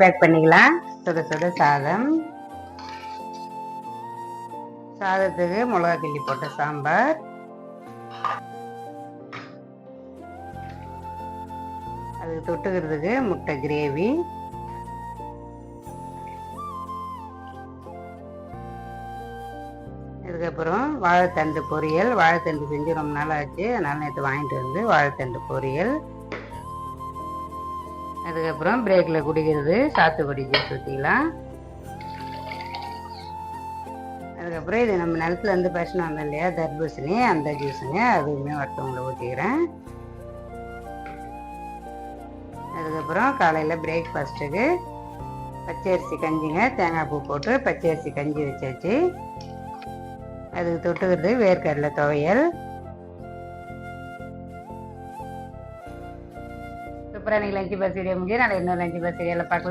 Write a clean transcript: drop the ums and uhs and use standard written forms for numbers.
Back பண்ணிக்கலாம். சுட சுட சாதம், சாதத்துக்கு மிளகா கிள்ளி போட்ட சாம்பார், அதுக்கு தொட்டுக்கிறதுக்கு முட்டை கிரேவி, அதுக்கப்புறம் வாழைத்தண்டு பொரியல். வாழைத்தண்டு செஞ்சு ரொம்ப நாள் ஆச்சு, அதனால் நேற்று வாங்கிட்டு வந்து வாழைத்தண்டு பொரியல். அதுக்கப்புறம் பிரேக்கில் குடிக்கிறது சாத்துக்குடி ஜூஸ் ஊற்றிக்கலாம். அதுக்கப்புறம் இது நம்ம நிலத்துலேருந்து பறிச்சுன்னு வந்தோம் இல்லையா தர்பூசணி, அந்த ஜூஸுங்க, அதுவுமே ஒருத்தவங்களை ஊற்றிக்கிறேன். அதுக்கப்புறம் காலையில் பிரேக்ஃபாஸ்ட்டுக்கு பச்சரிசி கஞ்சிங்க, தேங்காய் பூ போட்டு பச்சரிசி கஞ்சி வச்சாச்சு. அதுக்கு தொட்டுக்கிறது வேர்க்கடலை துவையல். சூப்பராக நீங்கள் லஞ்சு பஸ் வீடியோ முடிஞ்சு நாளைக்கு இன்னொரு லஞ்சு பஸ் வீடியோவில் பார்க்கலாம்.